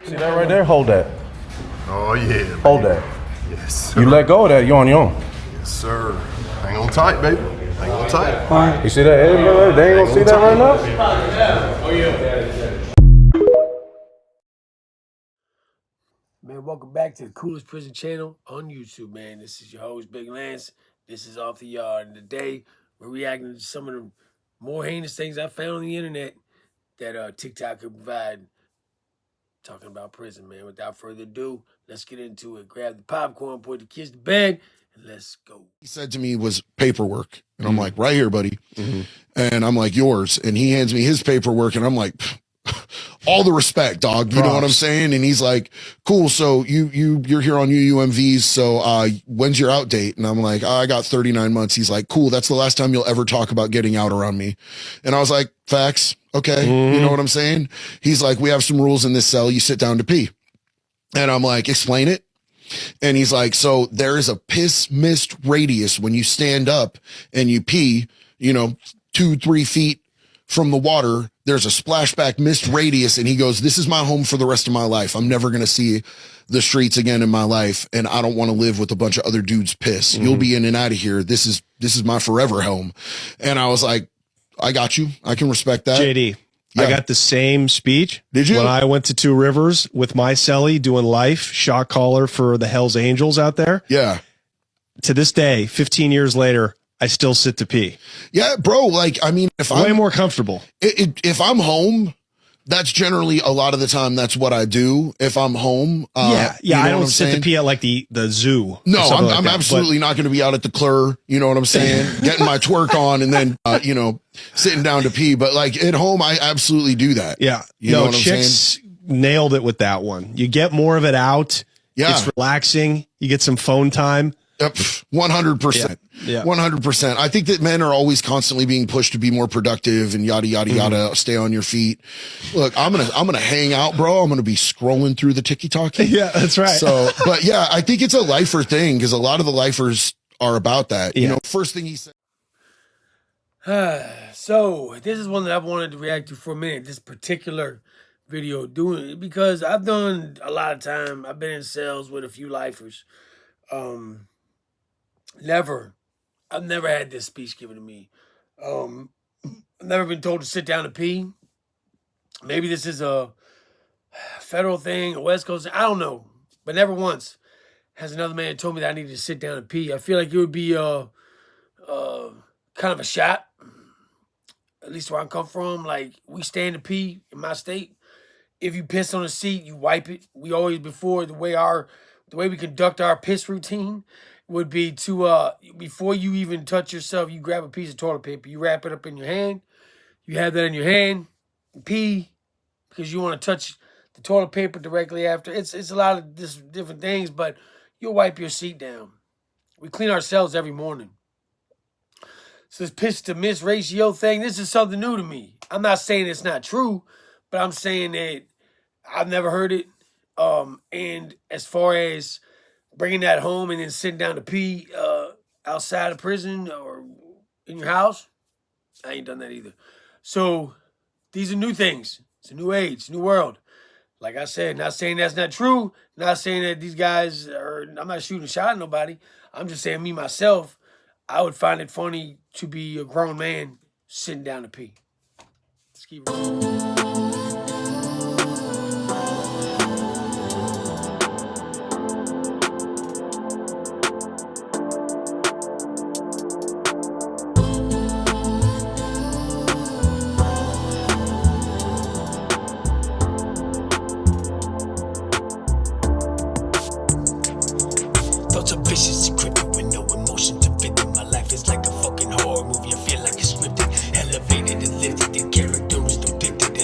See that right there? Hold that. Oh, yeah. Hold that. Yes, sir. You let go of that, you're on your own. Yes, sir. Hang on tight, baby. Hang on tight. You see that? They ain't gonna see that right now? Oh, yeah. Man, welcome back to the Coolest Prison Channel on YouTube, man. This is your host, Big Lance. This is Off the Yard. And today, we're reacting to some of the more heinous things I found on the internet that TikTok could provide. Talking about prison, man. Without further ado, let's get into it. Grab the popcorn, put the kids to bed, and let's go. He said to me was paperwork. And I'm like, right here, buddy. And I'm like, yours. And he hands me his paperwork. And I'm like, all the respect, dog. You know what I'm saying? And he's like, cool. So you're here on UUMVs. So when's your out date? And I'm like, I got 39 months. He's like, cool. That's the last time you'll ever talk about getting out around me. And I was like, facts. Okay. You know what I'm saying? He's like, we have some rules in this cell. You sit down to pee. And I'm like, explain it. And he's like, so there is a piss mist radius when you stand up and you pee, 2-3 feet from the water. There's a splashback mist radius. And he goes, this is my home for the rest of my life. I'm never going to see the streets again in my life. And I don't want to live with a bunch of other dudes' piss. You'll be in and out of here. This is my forever home. And I was like, I got you. I can respect that. JD, Yeah. I got the same speech. Did you? When I went to Two Rivers with my cellie doing life, shot caller for the Hells Angels out there. Yeah. To this day, 15 years later, I still sit to pee. Yeah, bro. Like, I mean, if Way I'm more comfortable. if I'm home, that's generally a lot of the time. That's what I do. If I'm home, Yeah. you know I what don't I'm sit saying? to pee at like the zoo. or No, something like I'm that, absolutely not going to be out at the clur. You know what I'm saying? Getting my twerk on and then, sitting down to pee. But like at home, I absolutely do that. Yeah. You know what I'm chicks nailed it with that one. You get more of it out. Yeah. It's relaxing. You get some phone time. 100%. Yeah. 100%. I think that men are always constantly being pushed to be more productive and yada, yada, yada, stay on your feet. Look, I'm going to hang out, bro. I'm going to be scrolling through the TikTok. Yeah, that's right. So, but yeah, I think it's a lifer thing because a lot of the lifers are about that. Yeah. First thing he said. So, this is one that I've wanted to react to for a minute, this particular video, doing it because I've done a lot of time. I've been in cells with a few lifers. I've never had this speech given to me. I've never been told to sit down and pee. Maybe this is a federal thing, a West Coast thing, I don't know. But never once has another man told me that I needed to sit down and pee. I feel like it would be kind of a shot, at least where I come from. Like, we stand to pee in my state. If you piss on a seat, you wipe it. We always, before, the way we conduct our piss routine would be to, before you even touch yourself, you grab a piece of toilet paper, you wrap it up in your hand, you have that in your hand, you pee, because you want to touch the toilet paper directly after. It's a lot of different things, but you'll wipe your seat down. We clean ourselves every morning. So this piss to miss ratio thing, this is something new to me. I'm not saying it's not true, but I'm saying that I've never heard it. And as far as bringing that home and then sitting down to pee outside of prison or in your house, I ain't done that either. So these are new things. It's a new age, new world. Like I said, not saying that's not true. Not saying that these guys are, I'm not shooting a shot at nobody. I'm just saying me, myself, I would find it funny to be a grown man sitting down to pee. Let's keep it rolling. Thoughts are vicious, encrypted with no emotion to fit in. My life is like a fucking horror movie. I feel like it's scripted, elevated and lifted. The character is depicted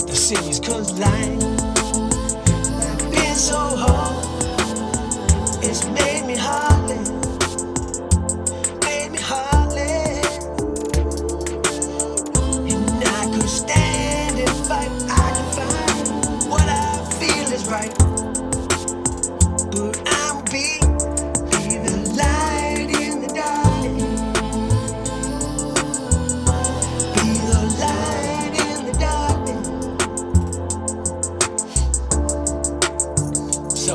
The serious cause life been so hard. It's made me heartless. Made me heartless. And I could stand and fight. I can find what I feel is right. But I'm be the light in the darkness. Be the light in the darkness. So,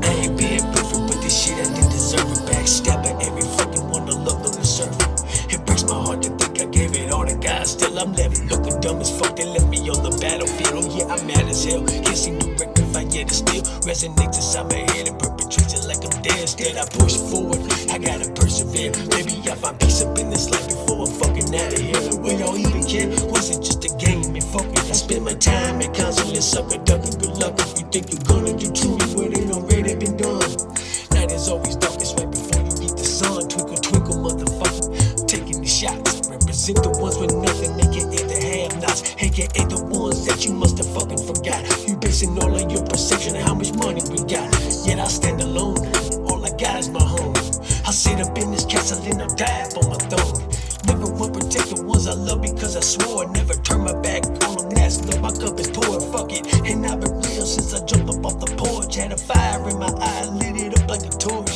I ain't being perfect, but this shit I didn't deserve it. Backstabbing every fucking one to love on the surface. It breaks my heart to think I gave it all to God. Still I'm left looking dumb as fuck. They left me on the battlefield. Oh yeah, I'm mad as hell. Can't seem to rectify yet. It still resonates inside my head and perpetrates it like I'm dead. Instead I push forward, I gotta persevere. Maybe I find peace up in this life before I'm fucking out of here. Will y'all even care? Was it just a game and fuck it? I spend my time and constantly sucker ducking. Good luck if you think you're gonna do truly what ain't already been done. Night is always darkest right before you get the sun. Twinkle, twinkle, motherfucker. Taking the shots. Represent the ones with nothing, aka the have-nots, aka the ones that you must have fucking forgot. You basing all of your perception on how much money we got. Yet I stand alone. All I got is my home. I'll sit up in this castle and I'll die up on my throne. Never will protect the ones I love because I swore I'd never turn my back on them. That's love, my cup is poured, fuck it. And I've been real since I jumped up off the porch. Had a fire in my eye, lit it up like a torch.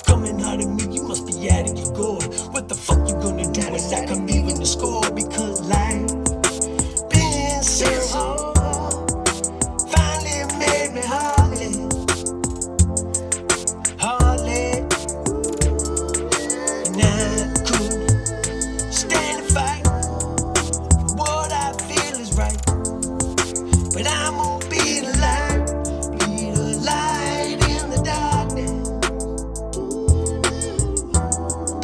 Coming out of me, you must be out of your gourd. What the fuck you gonna do when I come even to score? Because life been so hard, finally made me heartless. Heartless. And I couldn't stand and fight for what I feel is right. But I'm gonna be the light in the darkness.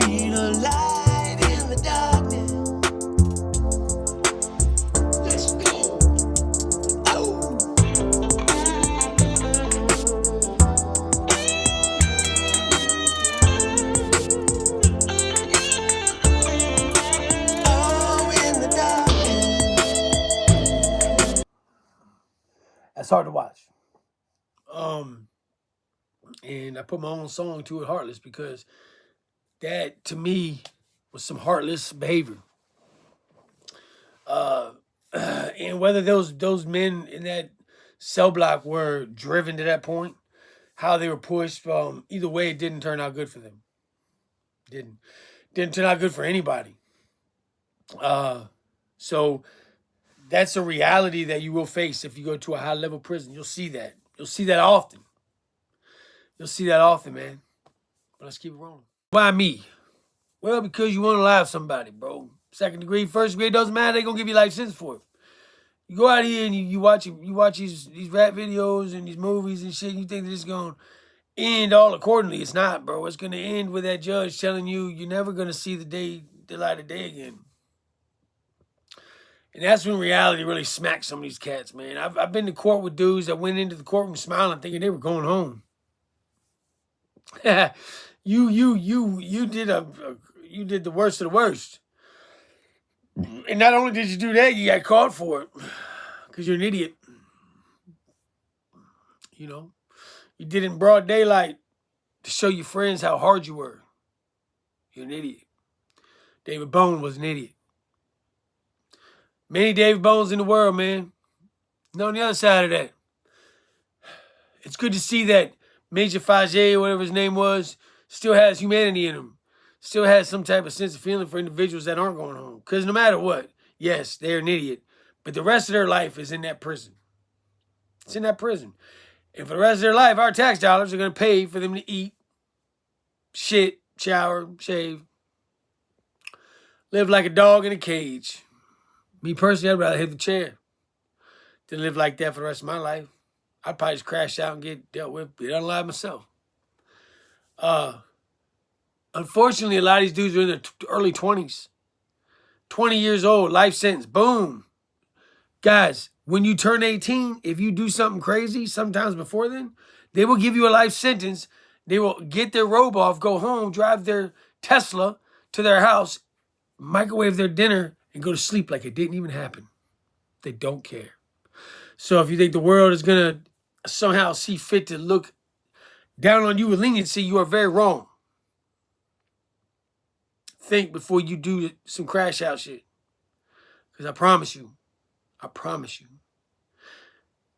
Be the light in the darkness. Let's go. Oh. Oh, in the darkness. That's hard to watch. And I put my own song to it, Heartless, because that to me was some heartless behavior. And whether those men in that cell block were driven to that point, how they were pushed, either way, it didn't turn out good for them. Didn't turn out good for anybody. So that's a reality that you will face if you go to a high level prison. You'll see that. You'll see that often. You'll see that often, man. But let's keep it rolling. Why me? Well, because you want to lie to somebody, bro. Second degree, first degree, doesn't matter. They're gonna give you life sentence for it. You go out here and you watch these rap videos and these movies and shit, and you think that it's gonna end all accordingly. It's not, bro. It's gonna end with that judge telling you you're never gonna see the light of day again. And that's when reality really smacks some of these cats, man. I've been to court with dudes that went into the courtroom smiling, thinking they were going home. You did the worst of the worst. And not only did you do that, you got caught for it. Because you're an idiot. You know? You did it in broad daylight to show your friends how hard you were. You're an idiot. David Bone was an idiot. Many David Bones in the world, man. And on the other side of that, it's good to see that Major Fajay, whatever his name was, still has humanity in him. Still has some type of sense of feeling for individuals that aren't going home. Because no matter what, yes, they're an idiot. But the rest of their life is in that prison. It's in that prison. And for the rest of their life, our tax dollars are going to pay for them to eat, shit, shower, shave, live like a dog in a cage. Me personally, I'd rather hit the chair than live like that for the rest of my life. I'd probably just crash out and get dealt with, be unalive myself. Unfortunately, a lot of these dudes are in their early 20s. 20 years old, life sentence, boom. Guys, when you turn 18, if you do something crazy, sometimes before then, they will give you a life sentence. They will get their robe off, go home, drive their Tesla to their house, microwave their dinner, and go to sleep like it didn't even happen. They don't care. So if you think the world is going to somehow see fit to look down on you with leniency, you are very wrong. Think before you do some crash out shit. Because I promise you,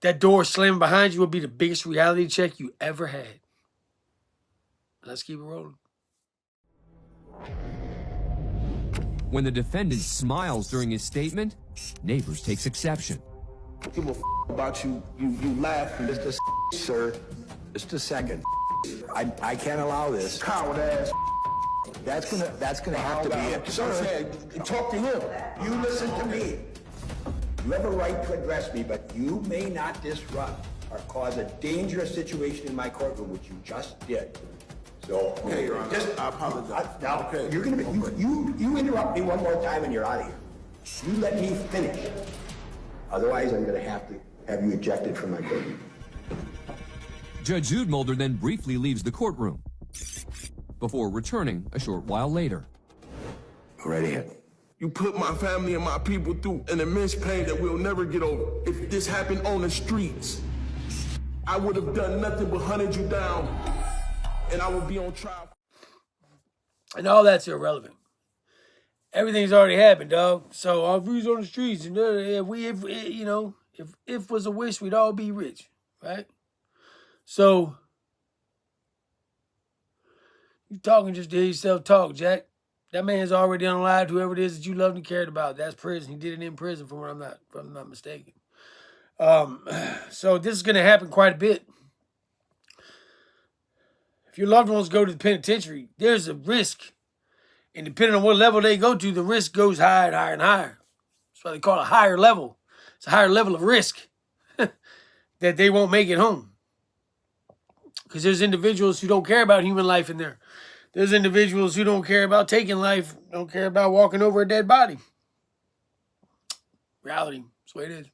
that door slamming behind you will be the biggest reality check you ever had. Let's keep it rolling. When the defendant smiles during his statement, neighbors takes exception. Give a about you laughing. Just a sir. Just a second. I can't allow this. Coward ass. That's gonna have to be it. Sir, talk to him. You listen to me. You have a right to address me, but you may not disrupt or cause a dangerous situation in my courtroom, which you just did. So, Okay, Your Honor. I apologize. Now, Okay. you're gonna be, you interrupt me one more time and you're out of here. You let me finish. Otherwise, I'm gonna have to have you ejected from my courtroom. Judge Zoodmulder then briefly leaves the courtroom before returning a short while later. Go right ahead. You put my family and my people through an immense pain that we'll never get over. If this happened on the streets, I would have done nothing but hunted you down, and I would be on trial. And all that's irrelevant. Everything's already happened, dog. So our views on the streets, and if was a wish, we'd all be rich, right? So you talking just to hear yourself talk, Jack. That man's already unalived whoever it is that you loved and cared about. That's prison. He did it in prison, if I'm not mistaken. So this is gonna happen quite a bit. If your loved ones go to the penitentiary, there's a risk. And depending on what level they go to, the risk goes higher and higher and higher. That's why they call it a higher level. It's a higher level of risk that they won't make it home. Because there's individuals who don't care about human life in there. There's individuals who don't care about taking life, don't care about walking over a dead body. Reality. That's the way it is.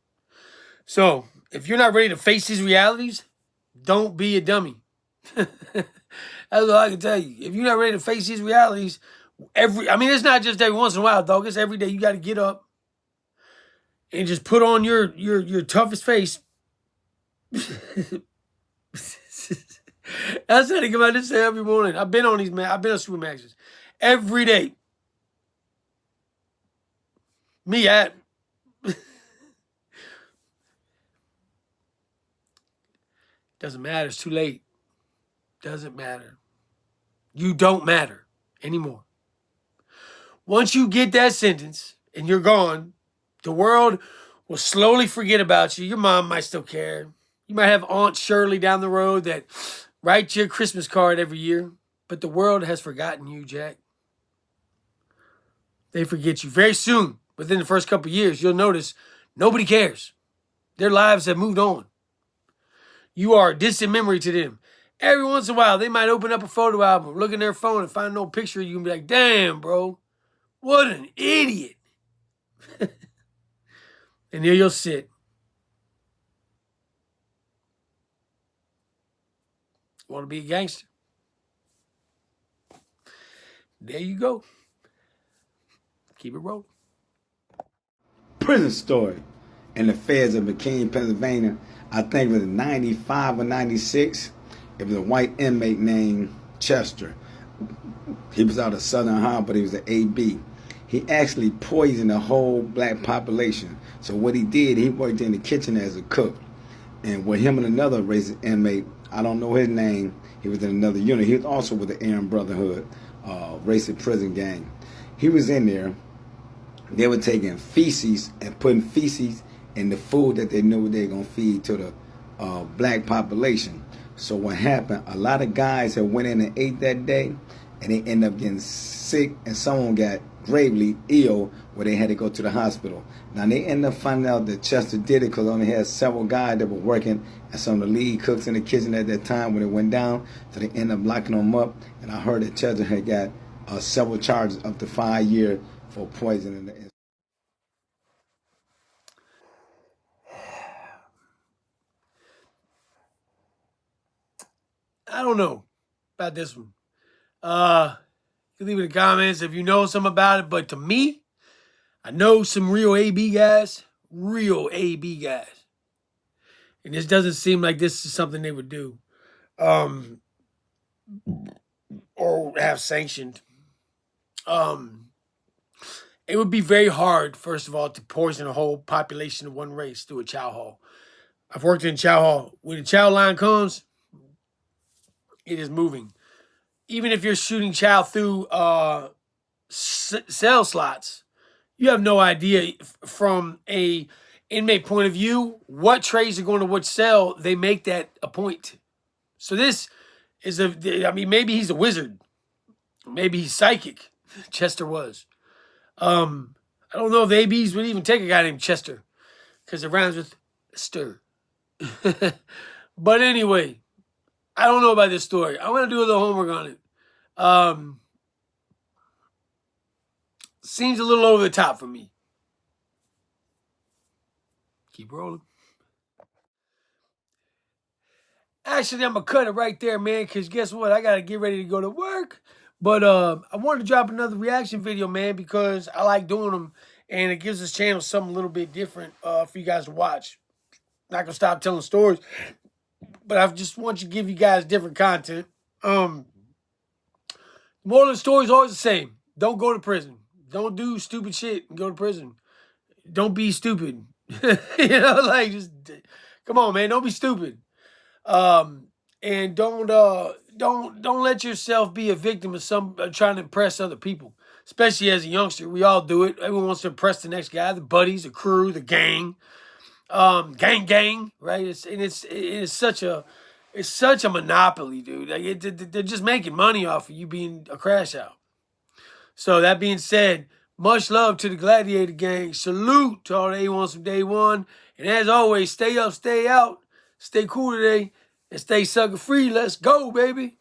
So, if you're not ready to face these realities, don't be a dummy. That's all I can tell you. If you're not ready to face these realities, it's not just every once in a while, dog. It's every day. You got to get up and just put on your toughest face. That's how they come out this every morning. I've been on these, man. I've been on Supermaxes every day. Doesn't matter. It's too late. Doesn't matter. You don't matter anymore. Once you get that sentence and you're gone, the world will slowly forget about you. Your mom might still care. You might have Aunt Shirley down the road that writes your Christmas card every year. But the world has forgotten you, Jack. They forget you. Very soon, within the first couple of years, you'll notice nobody cares. Their lives have moved on. You are a distant memory to them. Every once in a while, they might open up a photo album, look in their phone, and find no picture of you and be like, damn, bro, what an idiot. And there you'll sit. Want to be a gangster? There you go. Keep it rolling. Prison story in the feds of McKean, Pennsylvania. I think it was 95 or 96. It was a white inmate named Chester. He was out of Southern Ohio, but he was an AB. He actually poisoned the whole black population. So what he did, he worked in the kitchen as a cook. And with him and another racist inmate, I don't know his name, he was in another unit. He was also with the Aryan Brotherhood, racist prison gang. He was in there. They were taking feces and putting feces in the food that they knew they were going to feed to the black population. So what happened, a lot of guys that went in and ate that day, and they ended up getting sick, and someone got gravely ill where they had to go to the hospital. Now, they ended up finding out that Chester did it because only had several guys that were working as some of the lead cooks in the kitchen at that time when it went down. So they ended up locking them up, and I heard that Chester had got several charges up to 5 years for poisoning the. I don't know about this one. You can leave it in the comments if you know something about it. But to me, I know some real AB guys. Real AB guys. And this doesn't seem like this is something they would do. Or have sanctioned. It would be very hard, first of all, to poison a whole population of one race through a chow hall. I've worked in chow hall. When the chow line comes, it is moving. Even if you're shooting chow through cell slots, you have no idea from a inmate point of view what trays are going to which cell. They make that a point. So this is maybe he's a wizard. Maybe he's psychic. Chester was. I don't know if the ABs would even take a guy named Chester because it rhymes with stir. But anyway, I don't know about this story. I'm going to do a little homework on it. Seems a little over the top for me. Keep rolling. Actually, I'm going to cut it right there, man, because guess what? I got to get ready to go to work. But I wanted to drop another reaction video, man, because I like doing them, and it gives this channel something a little bit different for you guys to watch. Not going to stop telling stories, but I just want you to give you guys different content. Moral of the story is always the same. Don't go to prison. Don't do stupid shit and go to prison. Don't be stupid. Like, just come on, man. Don't be stupid. And don't let yourself be a victim of trying to impress other people, especially as a youngster. We all do it. Everyone wants to impress the next guy, the buddies, the crew, the gang, gang, right? It's such a monopoly, dude. Like they're just making money off of you being a crash out. So that being said, much love to the Gladiator gang. Salute to all the A1s from day one. And as always, stay up, stay out, stay cool today, and stay sucker free. Let's go, baby.